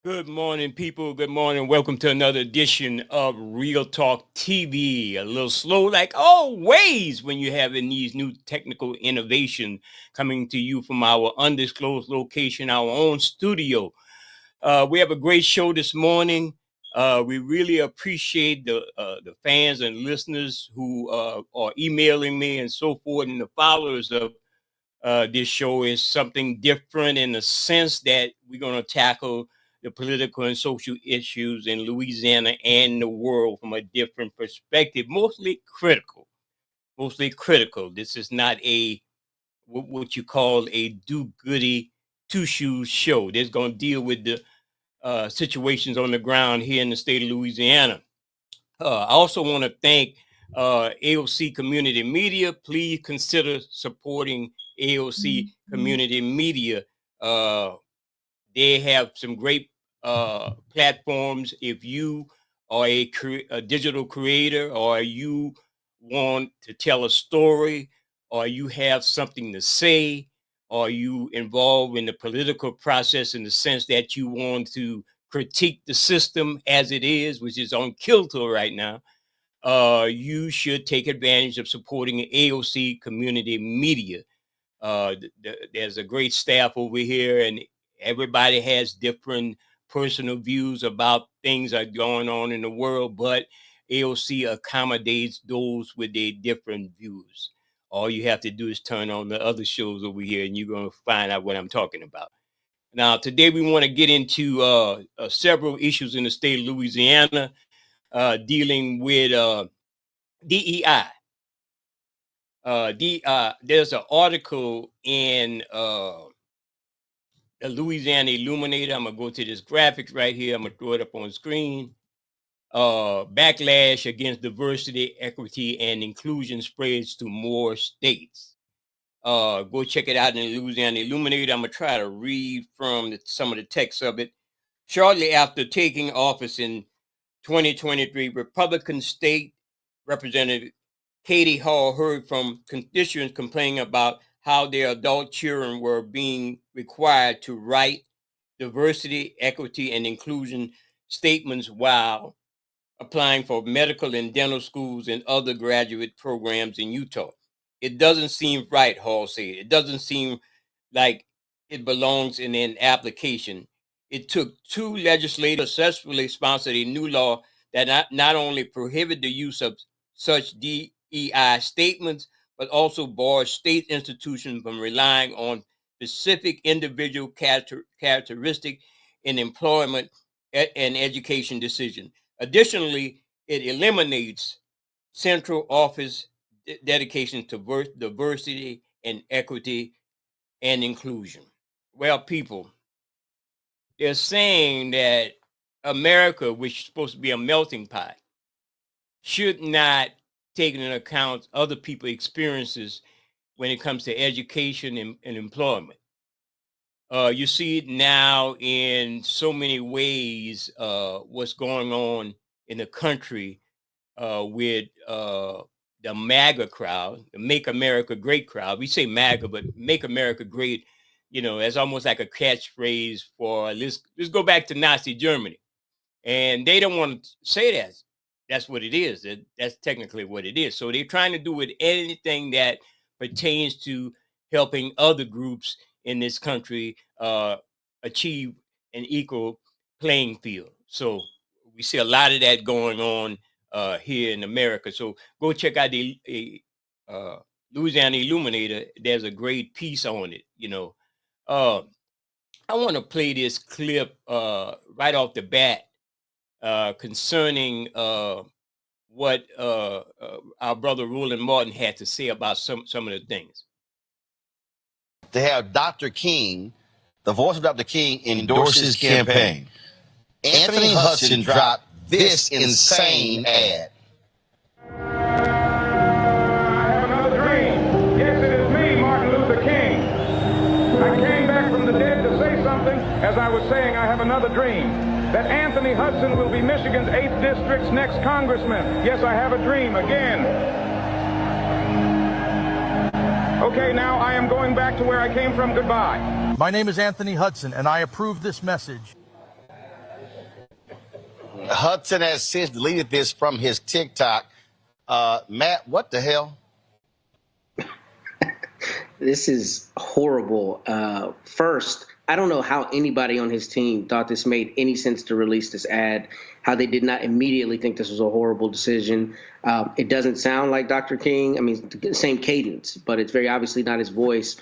Good morning, people. Good morning. Welcome to another edition of Real Talk TV. A little slow, like always, when you're having these new technical innovation coming to you from our undisclosed location, our own studio. We have a great show this morning. We really appreciate the fans and listeners who are emailing me and so forth, and the followers of this show is something different in the sense that we're going to tackle the political and social issues in Louisiana and the world from a different perspective, mostly critical. Mostly critical. This is not a what you call a do goody two shoes show. This is going to deal with the situations on the ground here in the state of Louisiana. I also want to thank AOC Community Media. Please consider supporting AOC Community Media. Uh, they have some great platforms. If you are a digital creator, or you want to tell a story, or you have something to say, or you involved in the political process in the sense that you want to critique the system as it is, which is on kilter right now, you should take advantage of supporting AOC Community Media. There's a great staff over here, and everybody has different personal views about things that are going on in the world, but AOC accommodates those with their different views. All you have to do is turn on the other shows over here, and you're going to find out what I'm talking about. Now, today we want to get into several issues in the state of Louisiana dealing with DEI. There's an article in the Louisiana Illuminator. I'm gonna go to this graphics right here. I'm gonna throw it up on screen. Backlash against diversity, equity, and inclusion spreads to more states. Go check it out in the Louisiana Illuminator. I'm gonna try to read from some of the text of it. Shortly after taking office in 2023, Republican State Representative Katie Hall heard from constituents complaining about how their adult children were being required to write diversity, equity, and inclusion statements while applying for medical and dental schools and other graduate programs in Utah. It doesn't seem right, Hall said. It doesn't seem like it belongs in an application. It took two legislators successfully sponsored a new law that not only prohibited the use of such DEI statements, but also barred state institutions from relying on specific individual characteristic in employment and education decision. Additionally, it eliminates central office dedication to diversity and equity and inclusion. Well, people, they're saying that America, which is supposed to be a melting pot, should not take into account other people's experiences when it comes to education and employment. You see it now in so many ways, what's going on in the country with the MAGA crowd, the Make America Great crowd. We say MAGA, but Make America Great, that's almost like a catchphrase for let's go back to Nazi Germany. And they don't want to say that. That's what it is. That's technically what it is. So they're trying to do with anything that pertains to helping other groups in this country achieve an equal playing field. So we see a lot of that going on here in America. So go check out the Louisiana Illuminator. There's a great piece on it. I want to play this clip right off the bat concerning what our brother Roland Martin had to say about some of the things. To have Dr. King, the voice of Dr. King, endorse his campaign. Anthony Hudson dropped this insane ad. I have another dream. Yes, it is me, Martin Luther King. I came back from the dead to say something. As I was saying, I have another dream. That Anthony Hudson will be Michigan's 8th District's next congressman. Yes, I have a dream again. Okay, now I am going back to where I came from. Goodbye. My name is Anthony Hudson, and I approve this message. Hudson has since deleted this from his TikTok. Matt, what the hell? This is horrible. First, I don't know how anybody on his team thought this made any sense to release this ad, how they did not immediately think this was a horrible decision. It doesn't sound like Dr. King. I mean, the same cadence, but it's very obviously not his voice.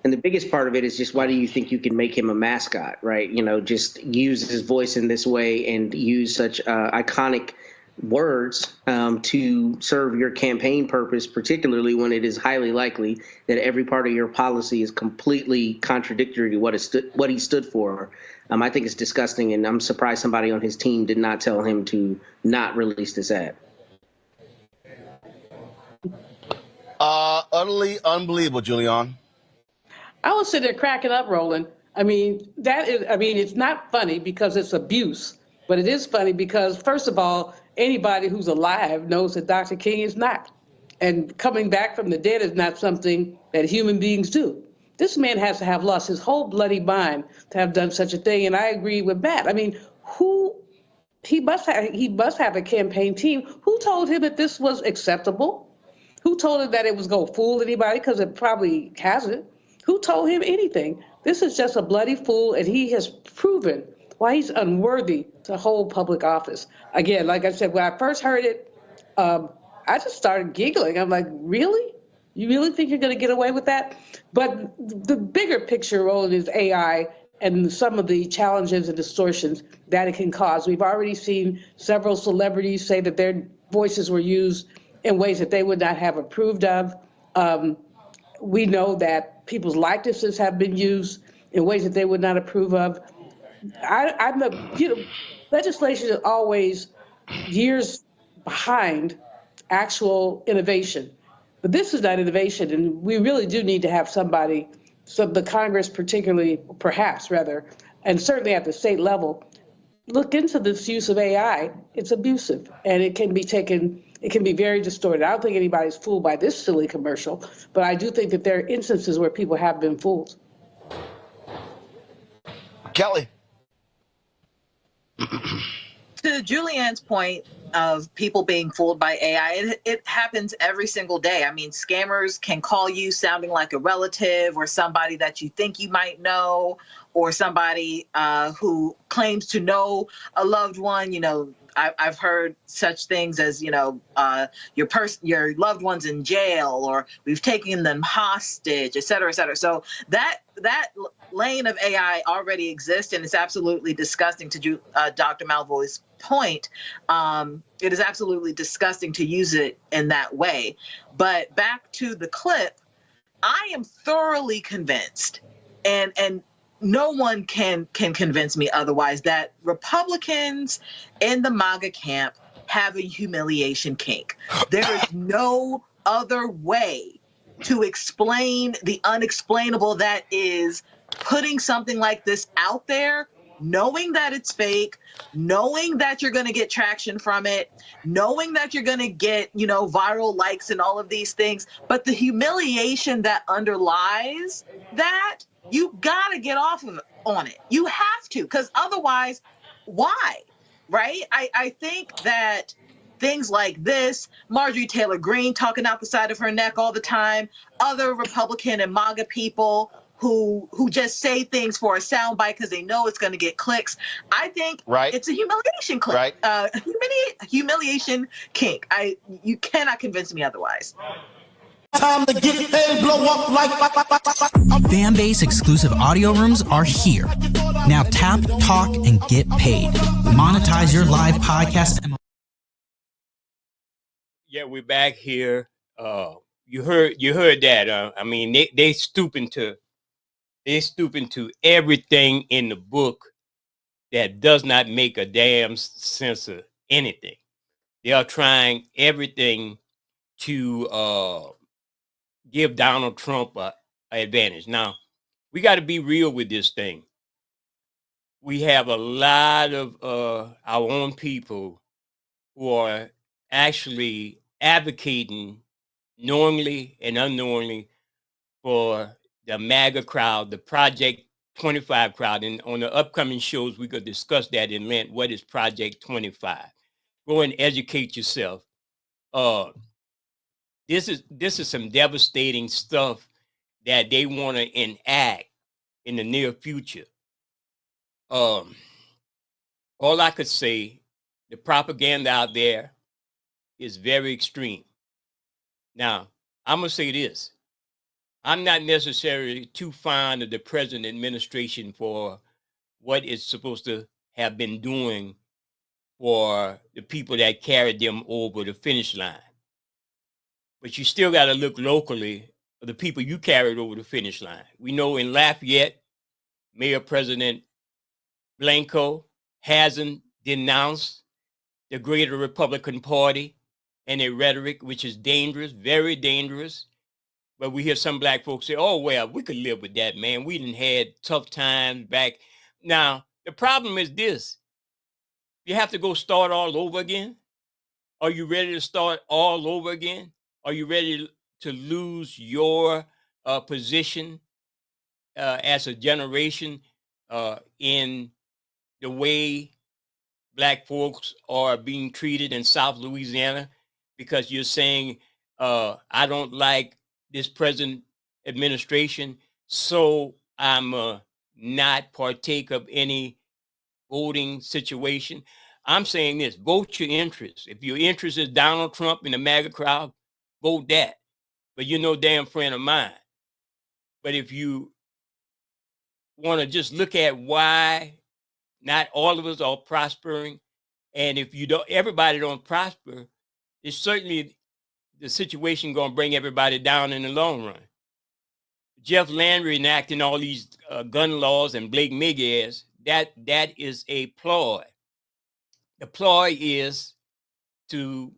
And the biggest part of it is just, why do you think you can make him a mascot, right? You know, just use his voice in this way and use such iconic words to serve your campaign purpose, particularly when it is highly likely that every part of your policy is completely contradictory to what he stood for. I think it's disgusting, and I'm surprised somebody on his team did not tell him to not release this ad. Utterly unbelievable, Julian. I was sitting there cracking up, Roland. I mean, it's not funny because it's abuse, but it is funny because, first of all, anybody who's alive knows that Dr. King is not. And coming back from the dead is not something that human beings do. This man has to have lost his whole bloody mind to have done such a thing. And I agree with Matt. I mean, he must have a campaign team. Who told him that this was acceptable? Who told him that it was going to fool anybody? Because it probably hasn't. Who told him anything? This is just a bloody fool, and he has proven why he's unworthy to hold public office. Again, like I said, when I first heard it, I just started giggling. I'm like, really? You really think you're going to get away with that? But the bigger picture, Roland, is AI and some of the challenges and distortions that it can cause. We've already seen several celebrities say that their voices were used in ways that they would not have approved of. We know that people's likenesses have been used in ways that they would not approve of. Legislation is always years behind actual innovation. But this is not innovation, and we really do need to have somebody, the Congress particularly, perhaps rather, and certainly at the state level, look into this use of AI. It's abusive, and it can be very distorted. I don't think anybody's fooled by this silly commercial, but I do think that there are instances where people have been fooled. Kelly. To Julianne's point of people being fooled by AI, it happens every single day. I mean, scammers can call you sounding like a relative or somebody that you think you might know, or somebody who claims to know a loved one. You know, I've heard such things as, your loved one's in jail, or we've taken them hostage, et cetera, et cetera. So that lane of AI already exists, and it's absolutely disgusting. To Dr. Malvoy's point, it is absolutely disgusting to use it in that way. But back to the clip, I am thoroughly convinced, and no one can convince me otherwise, that Republicans in the MAGA camp have a humiliation kink. There is no other way to explain the unexplainable that is putting something like this out there, knowing that it's fake, knowing that you're going to get traction from it, knowing that you're going to get, viral likes and all of these things. But the humiliation that underlies that, you got to get off of on it. You have to, because otherwise, why? Right? I think that things like this, Marjorie Taylor Greene talking out the side of her neck all the time, other Republican and MAGA people who just say things for a soundbite because they know it's going to get clicks. I think it's a humiliation click, humiliation kink. You cannot convince me otherwise. Time to get paid, blow up like Fanbase exclusive audio rooms are here. Now tap, talk, and get paid. Monetize your live podcast. Yeah, we're back here. You heard that. I mean, they stooping to everything in the book that does not make a damn sense of anything. They are trying everything to give Donald Trump an advantage. Now, we got to be real with this thing. We have a lot of our own people who are actually advocating knowingly and unknowingly for the MAGA crowd, the Project 25 crowd. And on the upcoming shows, we could discuss that in length. What is Project 25? Go and educate yourself. This is some devastating stuff that they want to enact in the near future. All I could say, the propaganda out there is very extreme. Now, I'm going to say this. I'm not necessarily too fond of the present administration for what it's supposed to have been doing for the people that carried them over the finish line. But you still got to look locally for the people you carried over the finish line. We know in Lafayette, Mayor President Blanco hasn't denounced the greater Republican Party and a rhetoric which is dangerous, very dangerous. But we hear some black folks say, oh, well, we could live with that, man. We done had tough times back. Now, the problem is this. You have to go start all over again. Are you ready to start all over again? Are you ready to lose your position as a generation in the way black folks are being treated in South Louisiana because you're saying, I don't like this present administration, so I'm not partake of any voting situation? I'm saying this, vote your interests. If your interest is Donald Trump in the MAGA crowd, vote that. But you're no damn friend of mine. But if you want to just look at why not all of us are prospering, and if you don't, everybody don't prosper, it's certainly the situation going to bring everybody down in the long run. Jeff Landry enacting all these gun laws and Blake Miguez, that is a ploy. The ploy is to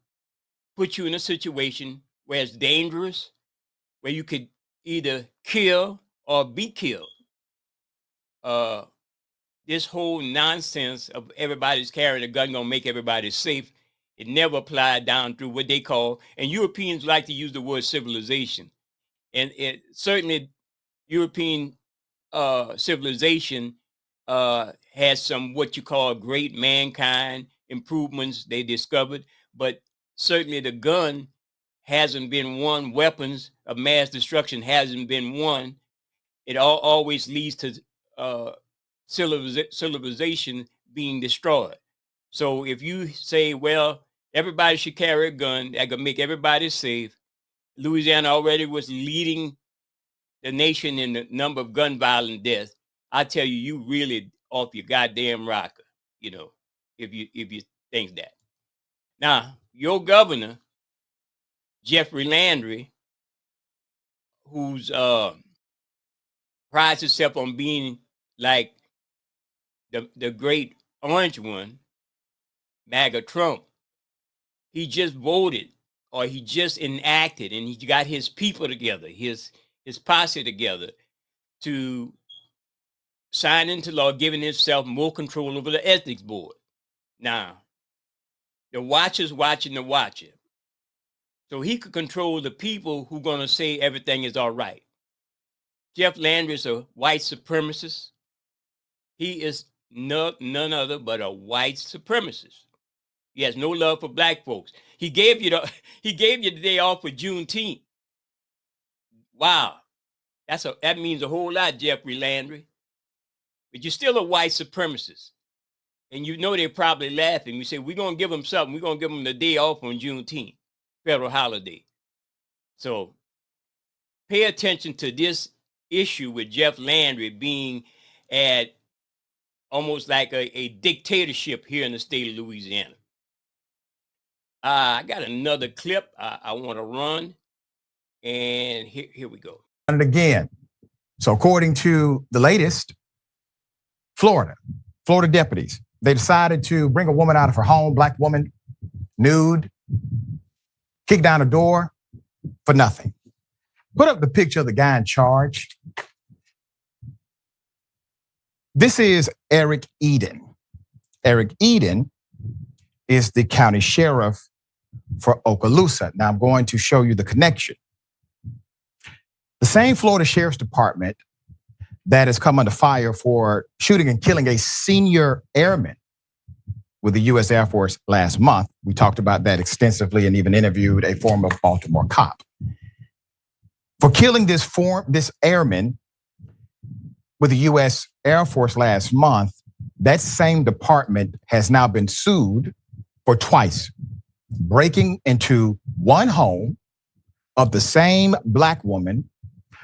put you in a situation where it's dangerous, where you could either kill or be killed. This whole nonsense of everybody's carrying a gun gonna make everybody safe, it never applied down through what they call, and Europeans like to use the word civilization. And it certainly European civilization has some what you call great mankind improvements they discovered, but certainly the gun hasn't been one. Weapons of mass destruction hasn't been one. It always leads to civilization being destroyed. So if you say, well, everybody should carry a gun, that could make everybody safe. Louisiana already was leading the nation in the number of gun violent deaths. I tell you, you really off your goddamn rocker, you know, if you think that. Now, your governor, Jeffrey Landry, who's prides himself on being like the great orange one, MAGA Trump, he just voted or he just enacted and he got his people together, his posse together to sign into law, giving himself more control over the ethics board. Now, the watcher's watching the watcher. So he could control the people who are going to say everything is all right. Jeff Landry is a white supremacist. He is none other but a white supremacist. He has no love for black folks. He gave you the day off for Juneteenth. Wow. That means a whole lot, Jeffrey Landry. But you're still a white supremacist. And you know they're probably laughing. We say, we're going to give them something. We're going to give them the day off on Juneteenth, federal holiday. So pay attention to this issue with Jeff Landry being at almost like a dictatorship here in the state of Louisiana. I got another clip I want to run. And here we go. And again, so according to the latest, Florida deputies, they decided to bring a woman out of her home, black woman, nude, kick down a door for nothing. Put up the picture of the guy in charge. This is Eric Eden. Eric Eden is the county sheriff for Okaloosa. Now I'm going to show you the connection. The same Florida Sheriff's Department that has come under fire for shooting and killing a senior airman with the U.S. Air Force last month. We talked about that extensively and even interviewed a former Baltimore cop. For killing this airman with the U.S. Air Force last month, that same department has now been sued for twice breaking into one home of the same Black woman,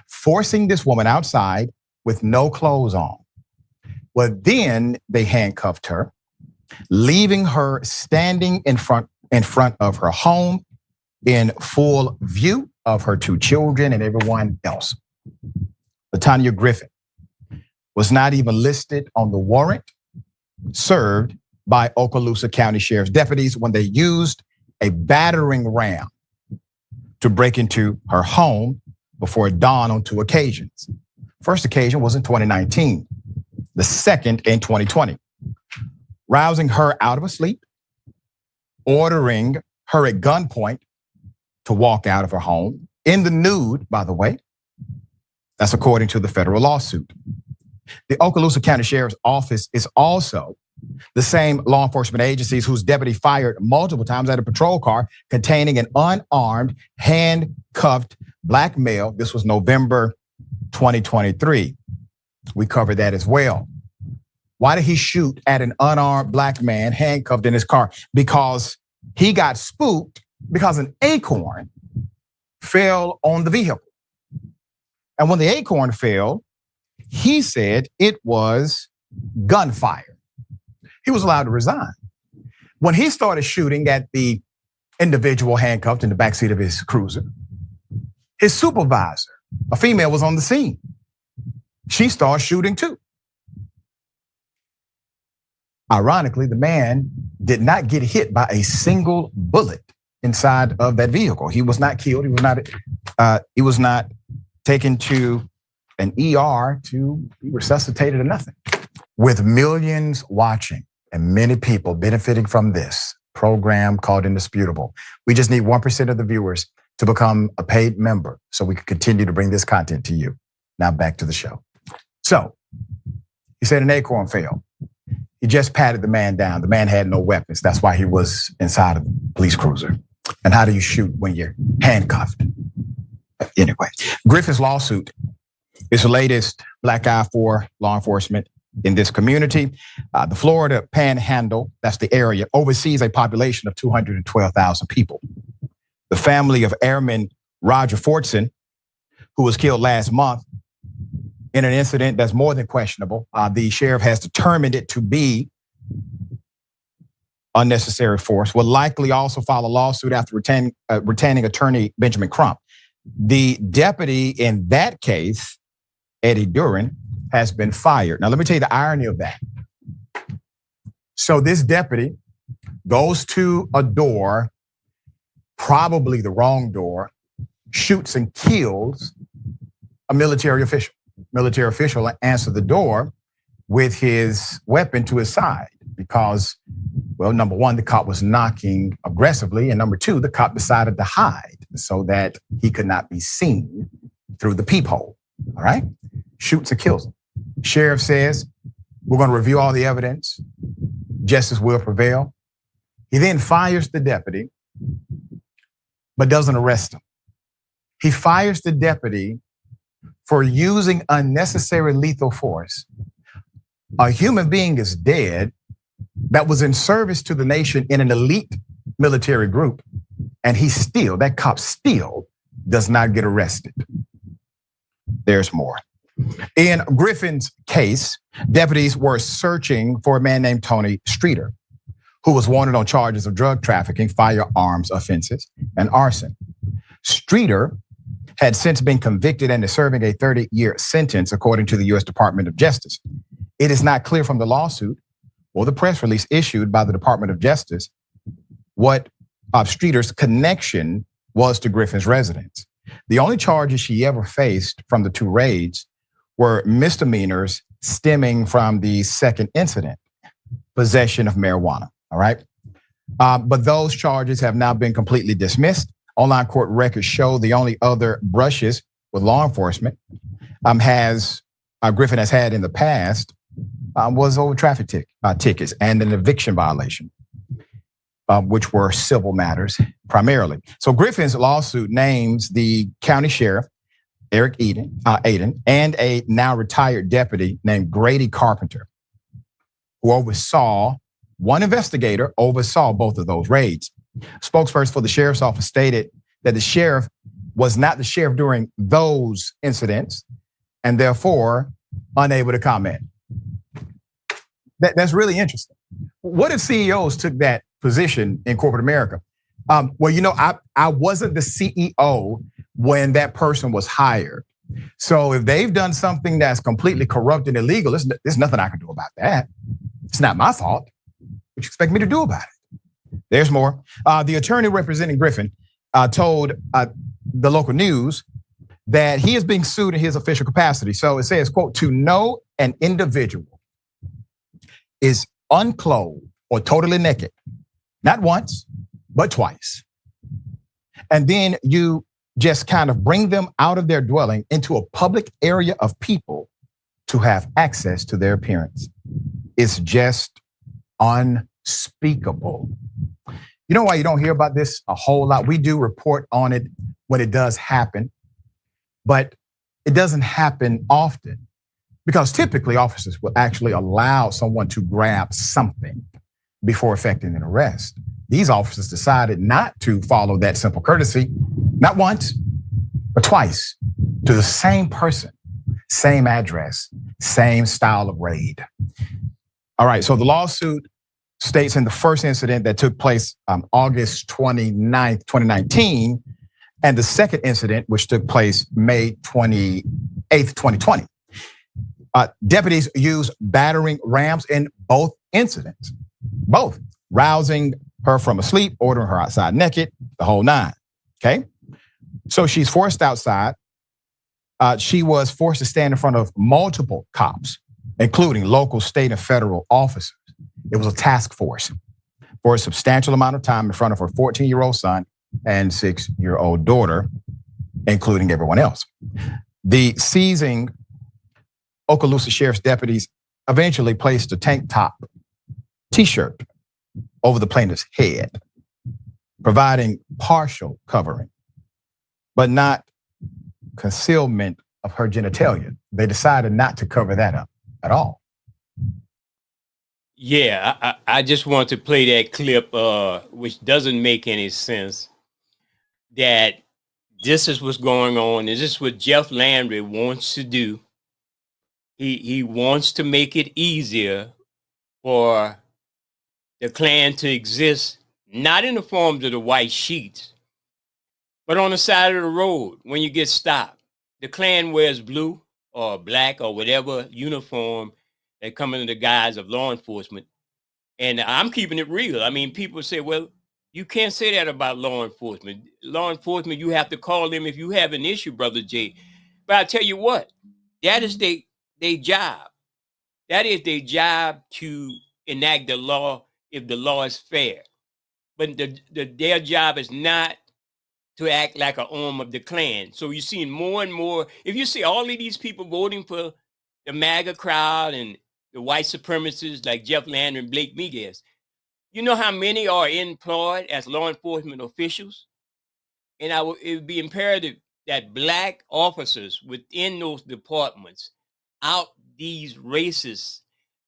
forcing this woman outside with no clothes on. Well, then they handcuffed her, leaving her standing in front of her home in full view of her two children and everyone else. LaTonya Griffin was not even listed on the warrant served by Okaloosa County Sheriff's deputies when they used a battering ram to break into her home before dawn on two occasions. First occasion was in 2019, the second in 2020. Rousing her out of her sleep, ordering her at gunpoint to walk out of her home in the nude, by the way. That's according to the federal lawsuit. The Okaloosa County Sheriff's Office is also the same law enforcement agencies whose deputy fired multiple times at a patrol car containing an unarmed, handcuffed Black male. This was November 2023. We covered that as well. Why did he shoot at an unarmed Black man handcuffed in his car? Because he got spooked because an acorn fell on the vehicle. And when the acorn fell, he said it was gunfire. He was allowed to resign. When he started shooting at the individual handcuffed in the backseat of his cruiser, his supervisor, a female, was on the scene. She started shooting too. Ironically, the man did not get hit by a single bullet inside of that vehicle. He was not killed. He was not taken to an ER to be resuscitated or nothing. With millions watching and many people benefiting from this program called Indisputable, we just need 1% of the viewers to become a paid member so we can continue to bring this content to you. Now back to the show. So he said an acorn fell. He just patted the man down. The man had no weapons. That's why he was inside of the police cruiser. And how do you shoot when you're handcuffed? Anyway, Griffin's lawsuit is the latest black eye for law enforcement in this community. The Florida Panhandle, that's the area, oversees a population of 212,000 people. The family of Airman Roger Fortson, who was killed last month in an incident that's more than questionable, the sheriff has determined it to be unnecessary force, will likely also file a lawsuit after retaining attorney Benjamin Crump. The deputy in that case, Eddie Duran, has been fired. Now, let me tell you the irony of that. So this deputy goes to a door, probably the wrong door, shoots and kills a military official. Military official answered the door with his weapon to his side because, well, number one, the cop was knocking aggressively, and number two, the cop decided to hide so that he could not be seen through the peephole. All right? Shoots and kills him. Sheriff says, we're going to review all the evidence. Justice will prevail. He then fires the deputy, but doesn't arrest him. He fires the deputy for using unnecessary lethal force. A human being is dead that was in service to the nation in an elite military group, and that cop still does not get arrested. There's more. In Griffin's case, deputies were searching for a man named Tony Streeter, who was wanted on charges of drug trafficking, firearms offenses, and arson. Streeter had since been convicted and is serving a 30-year sentence, according to the U.S. Department of Justice. It is not clear from the lawsuit or the press release issued by the Department of Justice what Streeter's connection was to Griffin's residence. The only charges she ever faced from the two raids were misdemeanors stemming from the second incident, possession of marijuana, all right? But those charges have now been completely dismissed. Online court records show the only other brushes with law enforcement has Griffin has had in the past was over traffic tickets and an eviction violation, which were civil matters primarily. So Griffin's lawsuit names the county sheriff, Eric Aden, and a now retired deputy named Grady Carpenter, who one investigator oversaw both of those raids. Spokesperson for the sheriff's office stated that the sheriff was not the sheriff during those incidents and therefore unable to comment. That's really interesting. What if CEOs took that position in corporate America? Well, I wasn't the CEO when that person was hired. So if they've done something that's completely corrupt and illegal, there's nothing I can do about that. It's not my fault. What you expect me to do about it? There's more. The attorney representing Griffin told the local news that he is being sued in his official capacity. So it says, quote, to know an individual is unclothed or totally naked, not once, but twice. And then you just kind of bring them out of their dwelling into a public area of people to have access to their appearance. It's just unspeakable. You know why you don't hear about this a whole lot? We do report on it when it does happen, but it doesn't happen often because typically officers will actually allow someone to grab something before effecting an arrest. These officers decided not to follow that simple courtesy, not once, but twice, to the same person, same address, same style of raid. All right, so the lawsuit states in the first incident that took place August 29th, 2019, and the second incident, which took place May 28th, 2020. Deputies used battering rams in both incidents, both rousing her from asleep, ordering her outside naked, the whole nine, okay? So she's forced outside. She was forced to stand in front of multiple cops, including local, state, and federal officers. It was a task force for a substantial amount of time in front of her 14-year-old son and 6-year-old daughter, including everyone else. The seizing Okaloosa Sheriff's deputies eventually placed a tank top t-shirt over the plaintiff's head, providing partial covering, but not concealment of her genitalia. They decided not to cover that up at all. Yeah, I just want to play that clip, which doesn't make any sense, that this is what's going on. Is this what Jeff Landry wants to do? He wants to make it easier for the Klan to exist, not in the forms of the white sheets, but on the side of the road when you get stopped. The Klan wears blue or black or whatever uniform that come under the guise of law enforcement. And I'm keeping it real. I mean, people say, well, you can't say that about law enforcement. Law enforcement, you have to call them if you have an issue, Brother Jay. But I tell you what, that is their job. That is their job to enact the law if the law is fair. But their job is not to act like an arm of the Klan. So you're seeing more and more. If you see all of these people voting for the MAGA crowd and the white supremacists like Jeff Landry and Blake Miguez, you know how many are employed as law enforcement officials? And it would be imperative that black officers within those departments out these racists.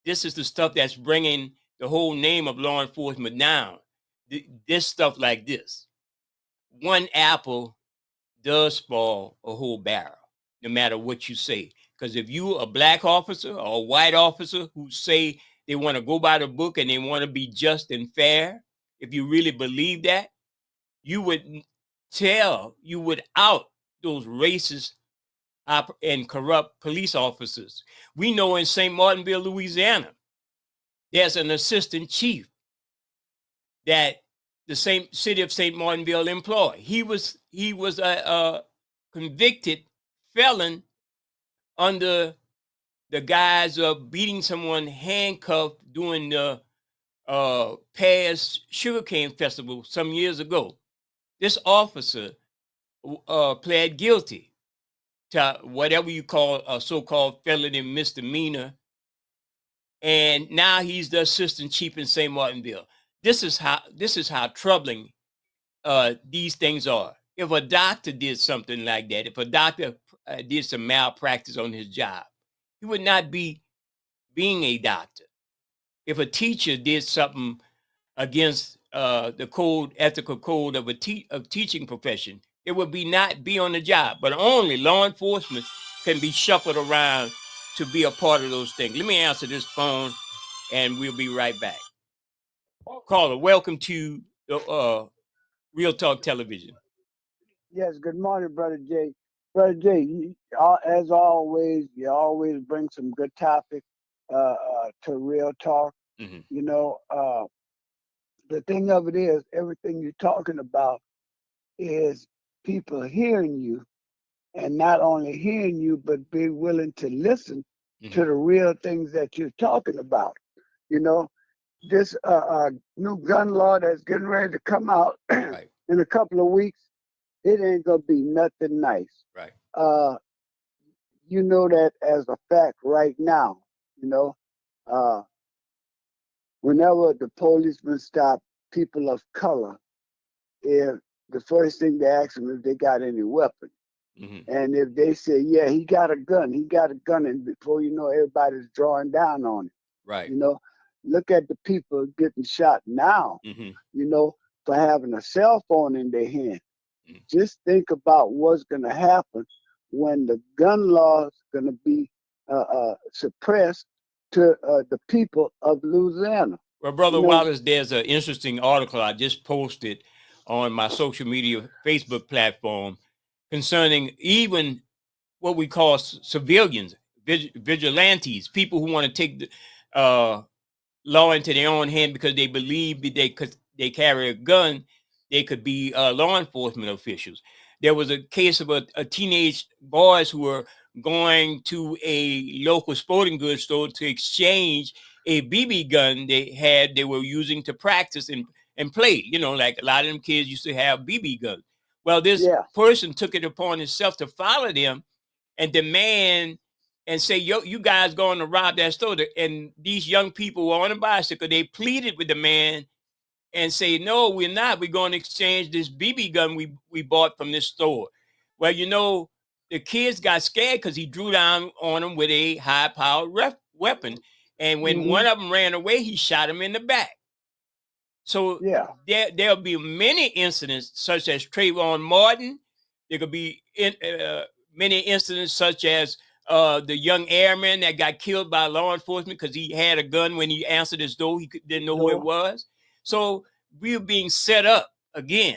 This is the stuff that's bringing the whole name of law enforcement down. This stuff like this. One apple does spoil a whole barrel, no matter what you say. Because if you're a black officer or a white officer who say they want to go by the book and they want to be just and fair, if you really believe that, you would out those racist and corrupt police officers. We know in St. Martinville, Louisiana, there's an assistant chief that the same city of St. Martinville employed. He was a convicted felon under the guise of beating someone handcuffed during the past sugarcane festival some years ago. This officer pled guilty. to whatever you call a so-called felony misdemeanor, and now he's the assistant chief in St. Martinville. This is how troubling these things are. If a doctor did something like that, if a doctor did some malpractice on his job, he would not be being a doctor. If a teacher did something against the ethical code of teaching profession, it would not be on the job. But only law enforcement can be shuffled around to be a part of those things. Let me answer this phone, and we'll be right back. Caller, welcome to Real Talk Television. Yes, good morning, Brother Jay. Brother Jay, as always, you always bring some good topics to Real Talk. Mm-hmm. You know, the thing of it is, everything you're talking about is people hearing you, and not only hearing you, but be willing to listen to the real things that you're talking about. You know, this new gun law that's getting ready to come out right. in a couple of weeks, it ain't gonna be nothing nice. Right. You know that as a fact right now. You know, whenever the policemen stop people of color, if the first thing they ask them if they got any weapons. Mm-hmm. And if they say, yeah, he got a gun, and before you know, everybody's drawing down on it. Right. You know, look at the people getting shot now, mm-hmm. you know, for having a cell phone in their hand. Mm-hmm. Just think about what's going to happen when the gun law is going to be suppressed to the people of Louisiana. Well, Brother Wallace, there's an interesting article I just posted on my social media Facebook platform concerning even what we call civilians, vigilantes, people who want to take the law into their own hand because they believe that they carry a gun, they could be law enforcement officials. There was a case of a teenage boys who were going to a local sporting goods store to exchange a BB gun they were using to practice and play. You know, like a lot of them kids used to have BB guns. Well, this person took it upon himself to follow them and demand and say, yo, you guys going to rob that store. And these young people were on a bicycle. They pleaded with the man and say, no, we're not. We're going to exchange this BB gun we bought from this store. Well, you know, the kids got scared because he drew down on them with a high-powered weapon. And when one of them ran away, he shot him in the back. So there'll be many incidents such as Trayvon Martin. There could be many incidents such as the young airman that got killed by law enforcement because he had a gun when he answered his door. He didn't know who it was. So we're being set up again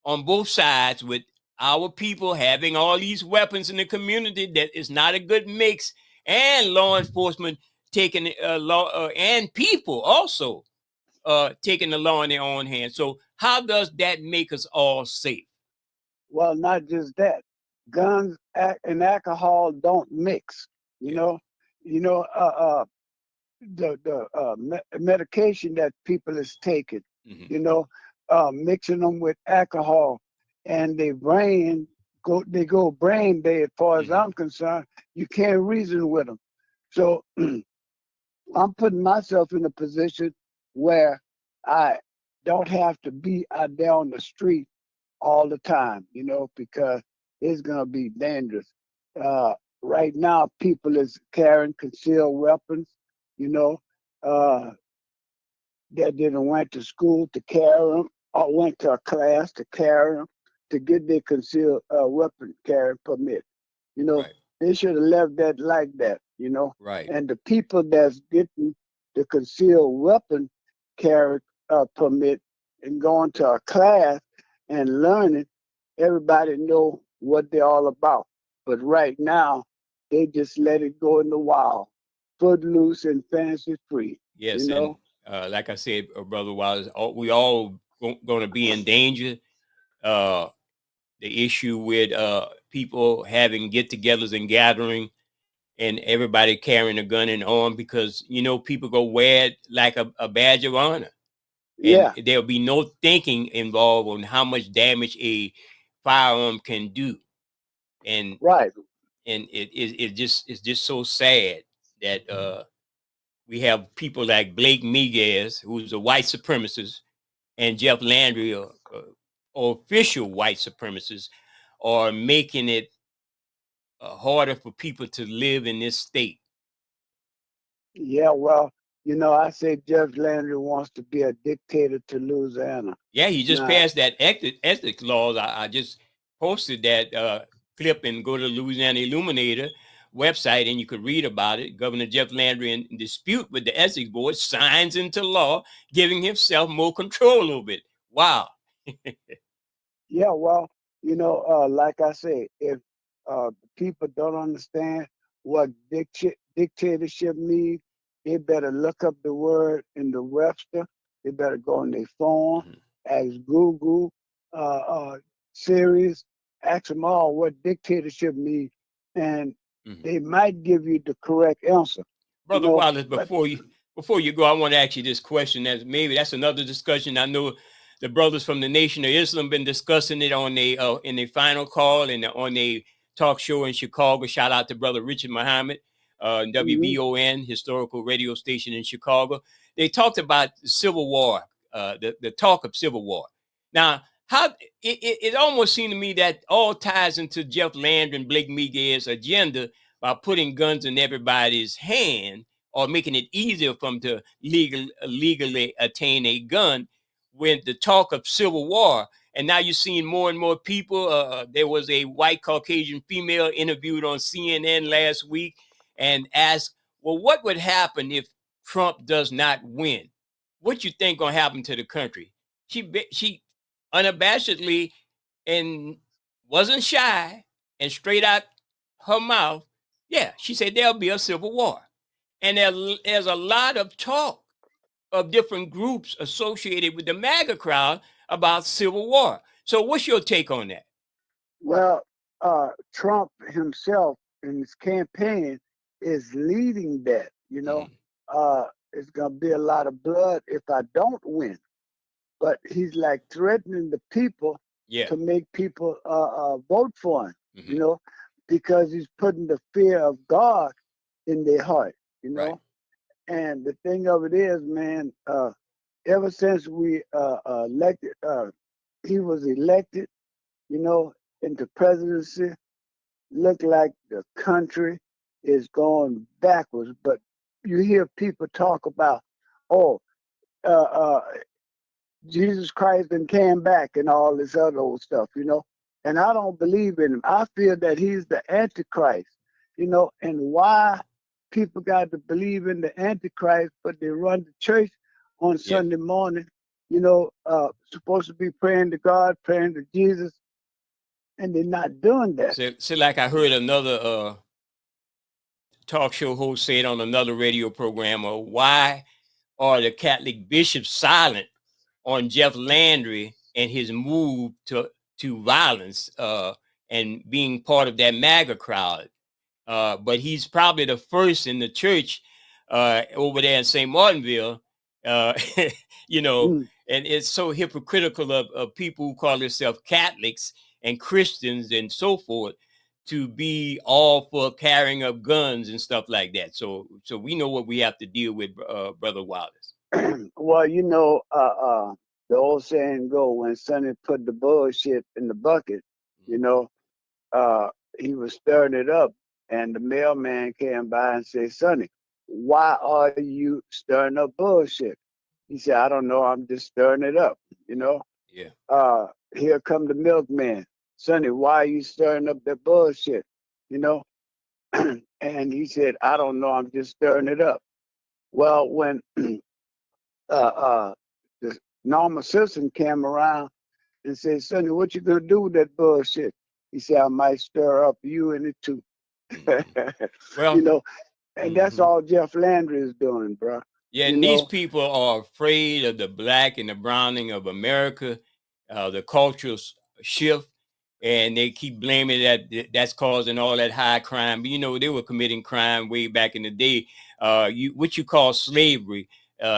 on both sides with our people having all these weapons in the community. That is not a good mix, and law enforcement taking law and people also taking the law in their own hands. So how does that make us all safe? Well, not just that. Guns and alcohol don't mix. You know, the medication that people is taking. You know, mixing them with alcohol, and their brain go brain dead. As far as I'm concerned, you can't reason with them. So I'm putting myself in a position where I don't have to be out there on the street all the time, you know, because it's gonna be dangerous. Right now, people is carrying concealed weapons, you know, that didn't went to school to carry them or went to a class to carry them to get their concealed weapon carry permit. You know, they should have left that like that, you know. Right. And the people that's getting the concealed weapon carry permit and going to a class and learning, everybody know what they're all about. But right now, they just let it go in the wild, footloose and fancy free. Yes, you know? and like I said, Brother Wallace, we all going to be in danger. The issue with people having get-togethers and gathering, and everybody carrying a gun and arm because you know people go wear it like a badge of honor, and there'll be no thinking involved on how much damage a firearm can do. And and it's just so sad that we have people like Blake Miguez, who's a white supremacist, and Jeff Landry, official white supremacists, are making it harder for people to live in this state. Yeah, well, I say Jeff Landry wants to be a dictator to Louisiana. Yeah, he just Now, passed that ethics laws. I just posted that clip and go to Louisiana Illuminator website and you could read about it. Governor Jeff Landry, in dispute with the ethics board, signs into law, giving himself more control over it. Wow. yeah, well, like I say, if people don't understand what dictatorship means, they better look up the word in the Webster. They better go on their phone, ask Google, Siri, ask them all what dictatorship means, and they might give you the correct answer. Brother Wallace, before you go, I want to ask you this question. That's another discussion. I know the brothers from the Nation of Islam been discussing it on in their final call and on a talk show in Chicago. Shout out to Brother Richard Muhammad, WBON, historical radio station in Chicago. They talked about the Civil War, the talk of Civil War. Now, how it almost seemed to me that all ties into Jeff Landry and Blake Miguez's agenda by putting guns in everybody's hand or making it easier for them to legally attain a gun when the talk of Civil War. And now you're seeing more and more people. There was a white Caucasian female interviewed on CNN last week and asked, well, what would happen if Trump does not win? What you think gonna happen to the country? She unabashedly and wasn't shy and straight out her mouth. Yeah, she said there'll be a civil war. And there's a lot of talk of different groups associated with the MAGA crowd about civil war. So what's your take on that? Well, Trump himself in his campaign is leading that, it's going to be a lot of blood if I don't win. But he's like threatening the people to make people vote for him, because he's putting the fear of God in their heart, Right. And the thing of it is, man, ever since we elected, he was elected, into presidency, look like the country is going backwards. But you hear people talk about, Jesus Christ and came back and all this other old stuff, and I don't believe in him. I feel that he's the Antichrist, and why people got to believe in the Antichrist, but they run to church on Sunday morning, supposed to be praying to God, praying to Jesus, and they're not doing that. So like I heard another talk show host say it on another radio program, why are the Catholic bishops silent on Jeff Landry and his move to violence and being part of that MAGA crowd? But he's probably the first in the church over there in St. Martinville, and it's so hypocritical of people who call themselves Catholics and Christians and so forth to be all for carrying up guns and stuff like that. So we know what we have to deal with, Brother Wallace. Well, the old saying go, when Sonny put the bullshit in the bucket, he was stirring it up, and the mailman came by and said, Sonny, why are you stirring up bullshit? He said, I don't know, I'm just stirring it up, Yeah. Here come the milkman. Sonny, why are you stirring up that bullshit? And he said, I don't know, I'm just stirring it up. Well, when the Norma Simpson came around and said, Sonny, what you gonna do with that bullshit? He said, I might stir up you in it too. Well, and that's all Jeff Landry is doing, bro. Yeah, and these people are afraid of the black and the browning of America, the cultural shift, and they keep blaming that's causing all that high crime. But they were committing crime way back in the day. What you call slavery.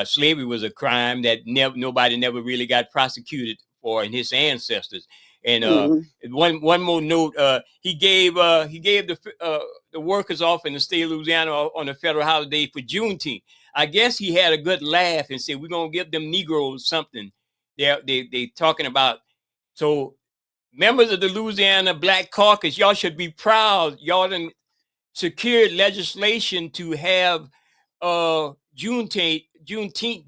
Slavery was a crime that nobody never really got prosecuted for in his ancestors. And one more note, he gave the workers off in the state of Louisiana on a federal holiday for Juneteenth. I guess he had a good laugh and said, "We're gonna give them Negroes something." They talking about. So members of the Louisiana Black Caucus, y'all should be proud. Y'all done secured legislation to have Juneteenth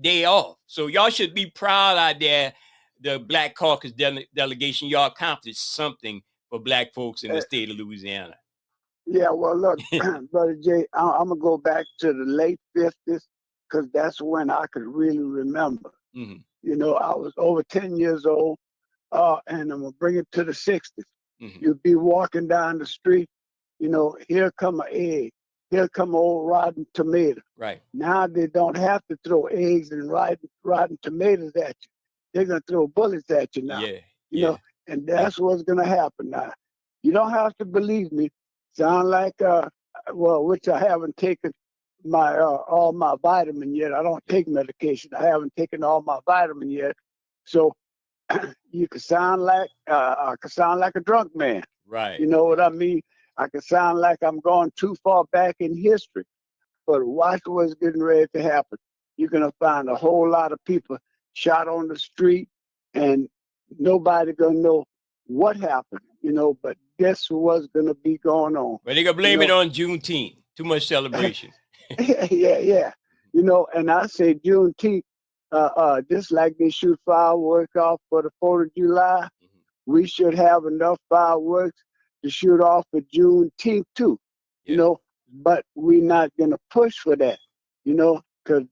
day off. So y'all should be proud out there. The Black Caucus delegation, y'all accomplished something for Black folks in the state of Louisiana. Yeah, well, look, Brother Jay, I'm gonna go back to the late 50s because that's when I could really remember. Mm-hmm. You know, I was over 10 years old, and I'm gonna bring it to the 60s. Mm-hmm. You'd be walking down the street, you know, here come an egg, here come an old rotten tomato. Right. Now they don't have to throw eggs and rotten tomatoes at you. They're gonna throw bullets at you now. Yeah. You know, and that's what's gonna happen now. You don't have to believe me. Sound like which I haven't taken my all my vitamin yet. I don't take medication. I haven't taken all my vitamin yet. So you can sound like I could sound like a drunk man. Right. You know what I mean? I could sound like I'm going too far back in history. But watch what's getting ready to happen. You're gonna find a whole lot of people shot on the street, and nobody gonna know what happened, you know, but this was gonna be going on. Well, they gonna blame it on Juneteenth. Too much celebration. yeah. You know, and I say Juneteenth, just like they shoot fireworks off for the 4th of July, we should have enough fireworks to shoot off for Juneteenth too. You know, but we're not gonna push for that, you know, because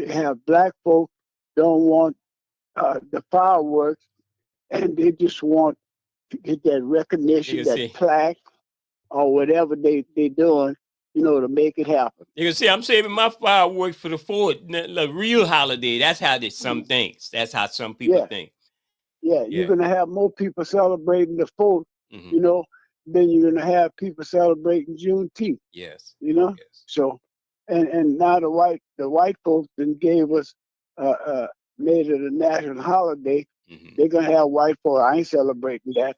have Black folk don't want the fireworks, and they just want to get that recognition, that plaque, or whatever they doing, you know, to make it happen. You can see I'm saving my fireworks for the 4th, the real holiday. That's how some things. That's how some people think. Yeah, you're gonna have more people celebrating the 4th, you know, than you're gonna have people celebrating Juneteenth. Yes. You know? Yes. So and now the white folks then gave us made it a national holiday. They're gonna have white folks. I ain't celebrating that,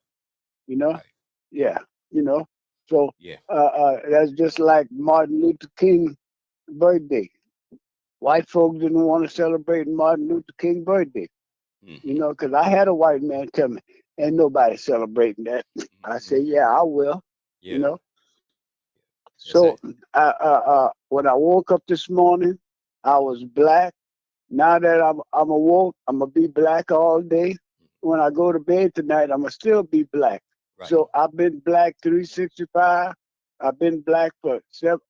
you know? Right. Yeah, you know. So that's just like Martin Luther King's birthday. White folks didn't want to celebrate Martin Luther King's birthday. You know, because I had a white man tell me, ain't nobody celebrating that. I say, yeah, I will. You know. So when I woke up this morning, I was Black. Now that I'm awoke, I'm gonna be Black all day. When I go to bed tonight, I'm gonna still be Black. Right. So I've been Black 365. I've been Black for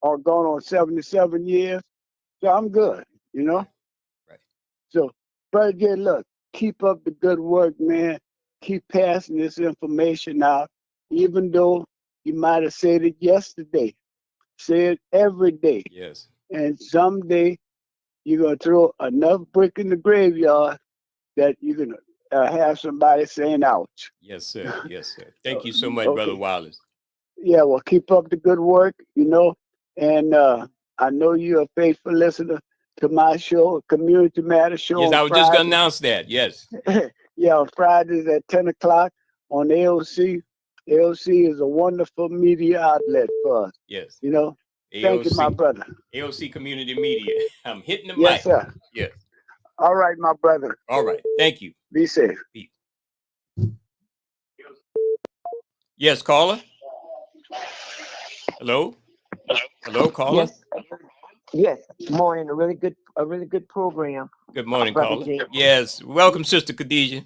going on 77 years. So I'm good, you know. Right. So, Brother Jay, look, keep up the good work, man. Keep passing this information out, even though you might have said it yesterday. Say it every day. Yes. And someday you're going to throw enough brick in the graveyard that you're going to have somebody saying ouch. Yes, sir. Yes, sir. Thank you so much, Brother Wallace. Yeah, well, keep up the good work, you know. And I know you're a faithful listener to my show, Community Matters show. Yes, I was just going to announce that. Yes. Yeah, on Fridays at 10 o'clock on AOC. AOC is a wonderful media outlet for us. Yes. You know, AOC. Thank you, my brother. AOC Community Media. I'm hitting the mic. Yes, sir. Yes. All right, my brother. All right. Thank you. Be safe. Peace. Yes, caller. Hello. Hello, caller. Yes. Morning. A really good program. Good morning, caller. Yes. Welcome, Sister Khadijah.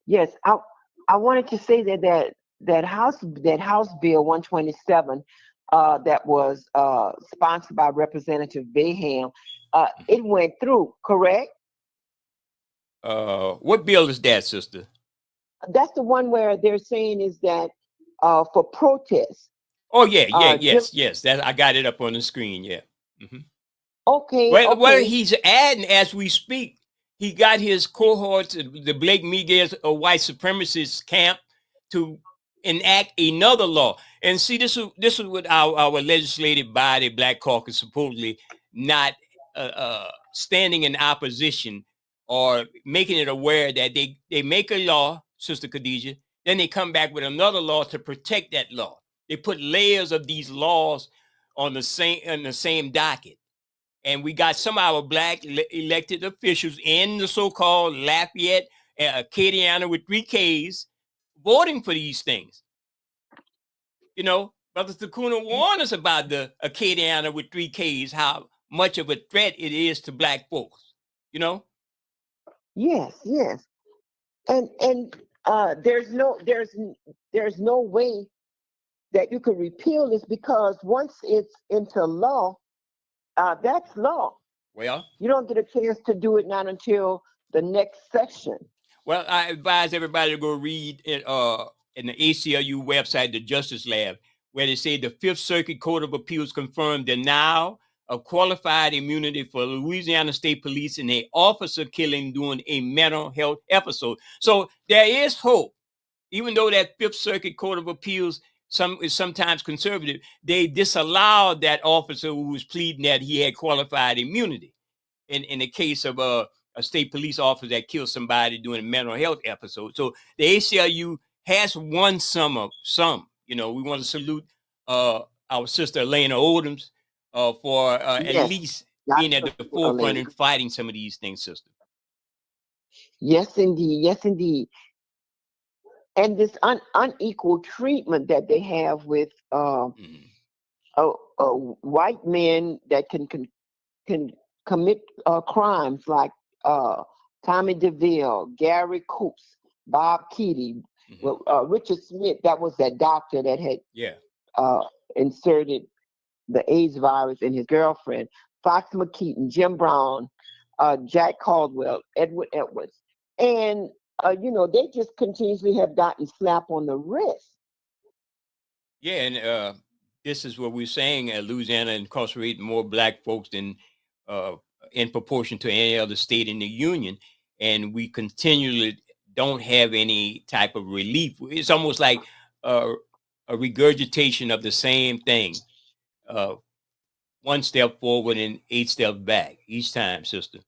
Yes. I wanted to say that House Bill 127 that was sponsored by Representative Baham, it went through, correct? What bill is that, sister? That's the one where they're saying is that for protests. Oh yeah, yes. That I got it up on the screen. Yeah. Mm-hmm. Okay. Well, he's adding as we speak. He got his cohorts, the Blake Miguel's white supremacist camp, to enact another law. And see, this is what our legislative body, Black Caucus, supposedly not standing in opposition or making it aware that they make a law Sister Khadijah. Then they come back with another law to protect that law. They put layers of these laws on the same docket. And we got some of our black elected officials in the so-called Lafayette, Acadiana with 3 Ks, voting for these things. You know, Brother Takuna warned us about the Acadiana with 3 Ks, how much of a threat it is to black folks, you know? Yes, yes. And there's no way that you could repeal this, because once it's into law, that's law. Well, you don't get a chance to do it not until the next session. Well, I advise everybody to go read it in the ACLU website, the Justice Lab, where they say the Fifth Circuit Court of Appeals confirmed denial of qualified immunity for Louisiana State Police in an officer killing during a mental health episode. So there is hope. Even though that Fifth Circuit Court of Appeals is sometimes conservative, they disallowed that officer who was pleading that he had qualified immunity in the case of a state police officer that killed somebody during a mental health episode. So the ACLU has won some. You know, we want to salute our sister Elena Odoms for at least being at the forefront and fighting some of these things, sister. Yes, indeed. Yes, indeed. And this unequal treatment that they have with white men that can commit crimes like Tommy DeVille, Gary Coops, Bob Keating, Richard Smith. That was that doctor that had inserted the AIDS virus in his girlfriend. Fox McKeaton, Jim Brown, Jack Caldwell, Edward Edwards. And, they just continuously have gotten slap on the wrist. Yeah, and this is what we're saying. Louisiana incarcerating more black folks than in proportion to any other state in the union. And we continually don't have any type of relief. It's almost like a regurgitation of the same thing. 1 step forward and 8 steps back each time, sister.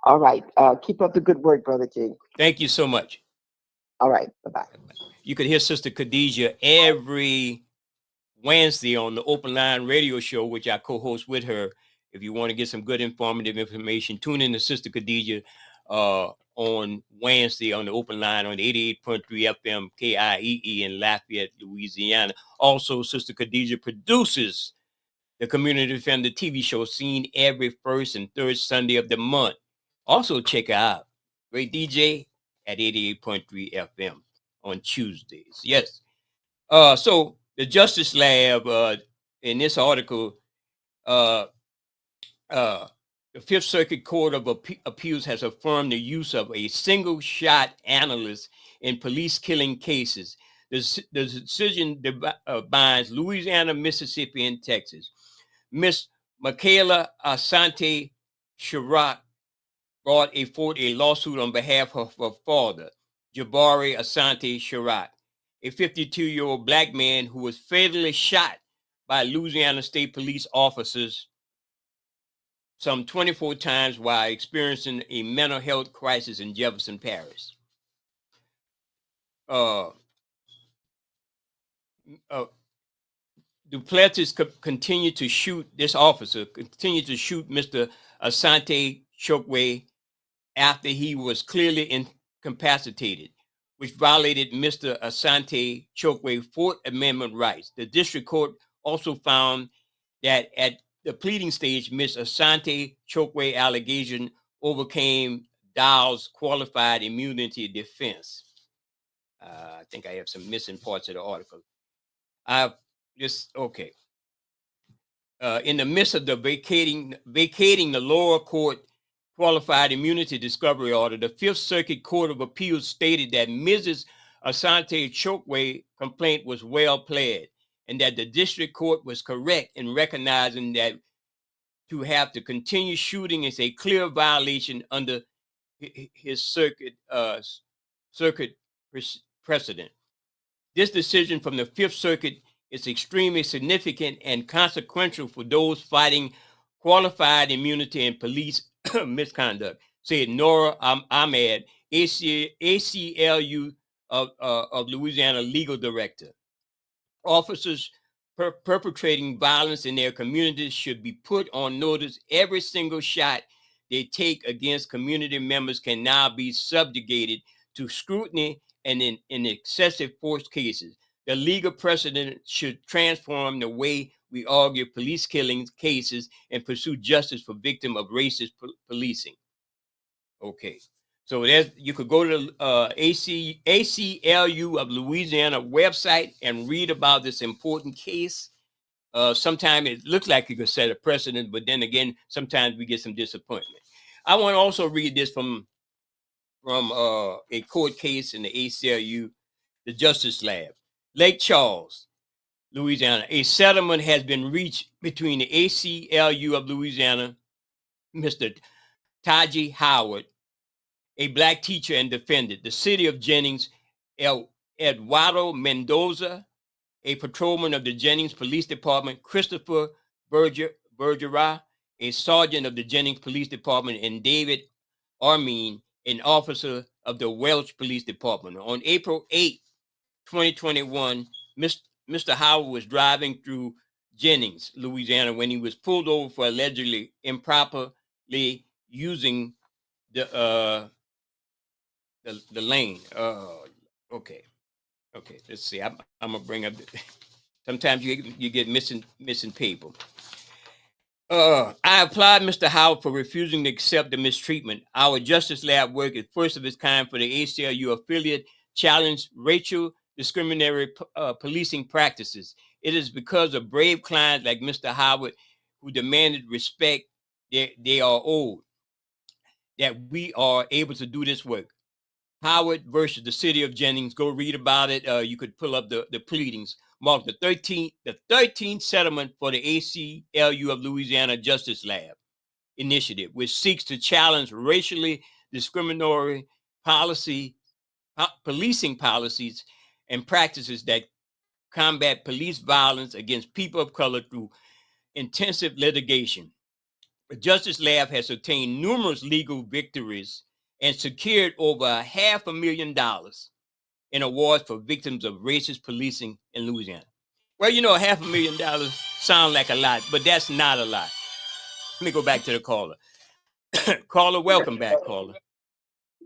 All right. Keep up the good work, Brother G. Thank you so much. All right. Bye-bye. You could hear Sister Khadijah every Wednesday on the Open Line radio show, which I co-host with her. If you want to get some good informative information, tune in to Sister Khadijah on Wednesday on the Open Line on 88.3 FM KIEE in Lafayette, Louisiana. Also, Sister Khadijah produces the Community Defender TV show, seen every first and third Sunday of the month. Also, check her out. Great DJ at 88.3 FM on Tuesdays. Yes. So the Justice Lab in this article, the Fifth Circuit Court of Appeals has affirmed the use of a single-shot analyst in police killing cases. The decision binds Louisiana, Mississippi, and Texas. Miss Michaela Asante Chirac brought a lawsuit on behalf of her father, Jabari Asante Chirac, a 52-year-old black man who was fatally shot by Louisiana State Police officers some 24 times while experiencing a mental health crisis in Jefferson Parish. Duplessis continued to shoot Mr. Asante Chokwe after he was clearly incapacitated, which violated Mr. Asante Chokwe's Fourth Amendment rights. The district court also found that at the pleading stage, Ms. Asante Chokwe allegation overcame Dow's qualified immunity defense. I think I have some missing parts of the article. In the midst of the vacating the lower court qualified immunity discovery order, the Fifth Circuit Court of Appeals stated that Mrs. Asante Chokwe's complaint was well pled and that the district court was correct in recognizing that to have to continue shooting is a clear violation under his circuit precedent. This decision from the Fifth Circuit is extremely significant and consequential for those fighting qualified immunity and police misconduct, said Nora Ahmed, ACLU of Louisiana legal director. Officers perpetrating violence in their communities should be put on notice. Every single shot they take against community members can now be subjugated to scrutiny and in excessive force cases. The legal precedent should transform the way we argue police killings cases and pursue justice for victims of racist policing. Okay. So you could go to ACLU of Louisiana website and read about this important case. Sometimes it looks like you could set a precedent, but then again, sometimes we get some disappointment. I want to also read this from a court case in the ACLU, the Justice Lab, Lake Charles, Louisiana. A settlement has been reached between the ACLU of Louisiana, Mr. Taji Howard, a black teacher and defendant, the city of Jennings, Eduardo Mendoza, a patrolman of the Jennings Police Department, Christopher Bergera, a sergeant of the Jennings Police Department, and David Armin, an officer of the Welch Police Department. On April 8, 2021, Mr. Howard was driving through Jennings, Louisiana, when he was pulled over for allegedly improperly using the lane. Okay. Let's see. I'm gonna bring up. Sometimes you get missing people. I applaud Mr. Howard for refusing to accept the mistreatment. Our Justice Lab work is first of its kind for the ACLU affiliate, challenge racial discriminatory policing practices. It is because of brave clients like Mr. Howard who demanded respect they are owed that we are able to do this work. Howard versus the city of Jennings. Go read about it. You could pull up the pleadings. Mark the 13th settlement for the ACLU of Louisiana Justice Lab initiative, which seeks to challenge racially discriminatory policing policies and practices that combat police violence against people of color through intensive litigation. The Justice Lab has obtained numerous legal victories and secured over $500,000 in awards for victims of racist policing in Louisiana. Well, $500,000 sound like a lot, but that's not a lot. Let me go back to the caller. Caller, welcome back, caller.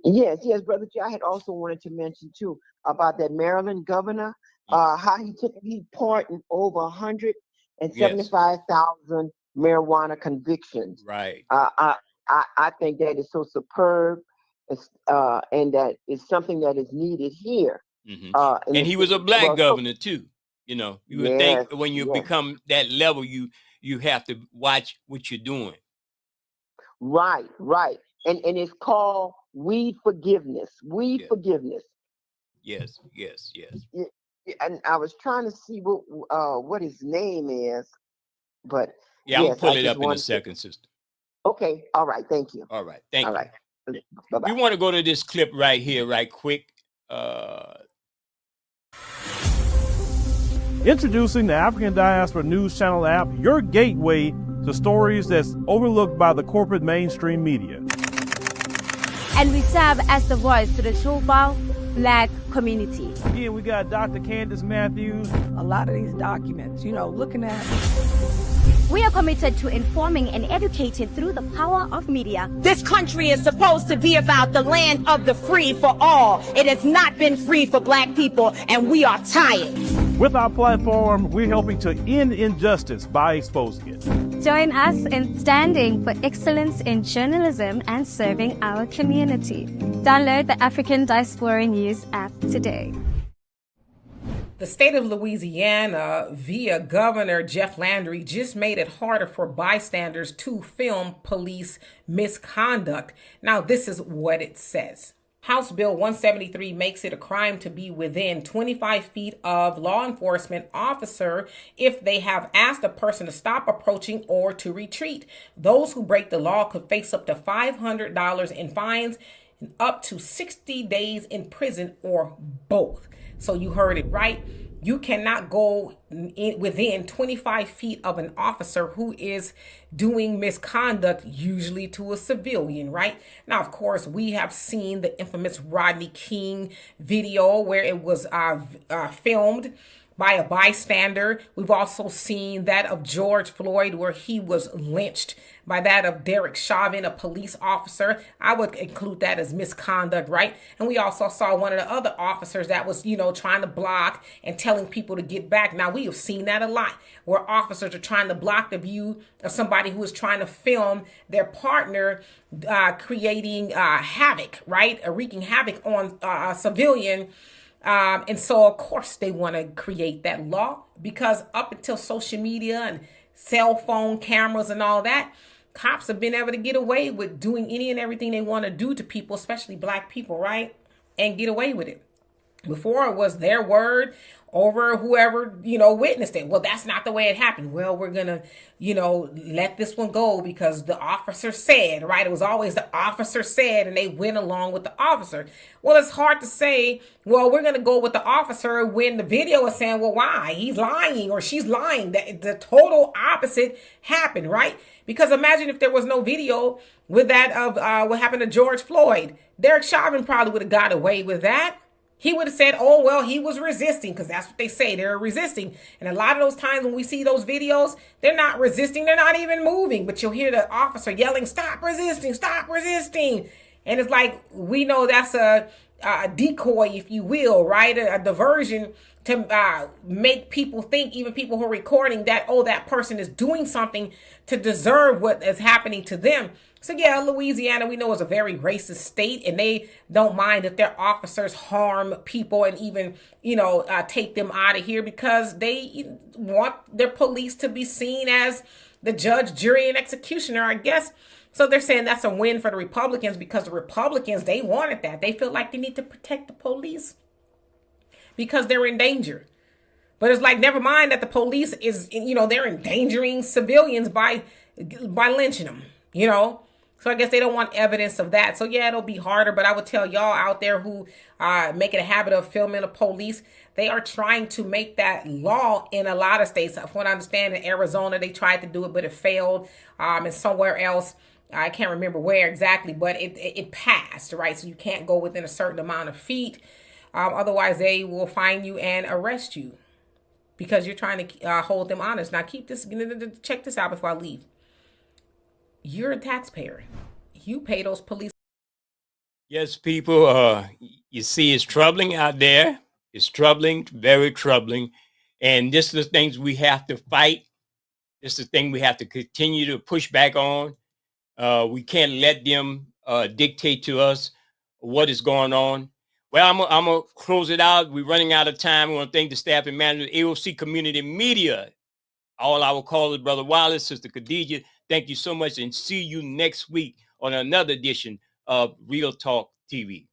Yes, Brother G. I had also wanted to mention too about that Maryland governor, how he pardoned over 175,000 marijuana convictions. Right. I think that is so superb, and that is something that is needed here. Mm-hmm. And he was a black governor too. You would think when you become that level, you have to watch what you're doing. Right. And it's called weed forgiveness. Forgiveness. Yes. And I was trying to see what his name is, but I'm gonna pull it up in a second, sister. Okay. All right. Thank you. All right. Thank you. All right. Bye-bye. We want to go to this clip right here, right quick. Introducing the African Diaspora News Channel app, your gateway to stories that's overlooked by the corporate mainstream media. And we serve as the voice to the Choctaw Black community. Again, we got Dr. Candace Matthews. A lot of these documents, looking at. We are committed to informing and educating through the power of media. This country is supposed to be about the land of the free for all. It has not been free for Black people, and we are tired. With our platform, we're helping to end injustice by exposing it. Join us in standing for excellence in journalism and serving our community. Download the African Diaspora News app today. The state of Louisiana, via Governor Jeff Landry, just made it harder for bystanders to film police misconduct. Now, this is what it says. House Bill 173 makes it a crime to be within 25 feet of law enforcement officer if they have asked a person to stop approaching or to retreat. Those who break the law could face up to $500 in fines and up to 60 days in prison or both. So you heard it right. You cannot go within 25 feet of an officer who is doing misconduct, usually to a civilian, right? Now, of course, we have seen the infamous Rodney King video where it was filmed by a bystander. We've also seen that of George Floyd, where he was lynched, by that of Derek Chauvin, a police officer. I would include that as misconduct, right? And we also saw one of the other officers that was, trying to block and telling people to get back. Now, we have seen that a lot, where officers are trying to block the view of somebody who is trying to film their partner creating havoc, right? Wreaking havoc on a civilian. And so, of course, they want to create that law, because up until social media and cell phone cameras and all that, cops have been able to get away with doing any and everything they want to do to people, especially black people, right? And get away with it. Before, it was their word over whoever, witnessed it. Well, that's not the way it happened. Well, we're going to, let this one go because the officer said, right? It was always the officer said, and they went along with the officer. Well, it's hard to say, well, we're going to go with the officer when the video is saying, well, why? He's lying or she's lying. The total opposite happened, right? Because imagine if there was no video with that of what happened to George Floyd. Derek Chauvin probably would have got away with that. He would have said, oh, well, he was resisting, because that's what they say. They're resisting. And a lot of those times when we see those videos, they're not resisting. They're not even moving. But you'll hear the officer yelling, stop resisting, stop resisting. And it's like, we know that's a decoy, if you will, right? A diversion to make people think, even people who are recording, that, oh, that person is doing something to deserve what is happening to them. So yeah, Louisiana, we know, is a very racist state, and they don't mind if their officers harm people and even, take them out of here, because they want their police to be seen as the judge, jury, and executioner, I guess. So they're saying that's a win for the Republicans, because the Republicans, they wanted that. They feel like they need to protect the police because they're in danger. But it's like, never mind that the police is, they're endangering civilians by lynching them, So I guess they don't want evidence of that. So yeah, it'll be harder. But I would tell y'all out there who make it a habit of filming the police, they are trying to make that law in a lot of states. From what I understand, in Arizona, they tried to do it, but it failed. And somewhere else, I can't remember where exactly, but it passed, right? So you can't go within a certain amount of feet. Otherwise, they will fine you and arrest you because you're trying to hold them honest. Now, check this out before I leave. You're a taxpayer. You pay those police. Yes, people, you see, it's troubling out there. It's troubling, very troubling. And this is the things we have to fight. This is the thing we have to continue to push back on. We can't let them dictate to us what is going on. Well, I'm going to close it out. We're running out of time. We want to thank the staff and management of AOC Community Media. All our callers, Brother Wallace, Sister Khadijah, thank you so much, and see you next week on another edition of Real Talk TV.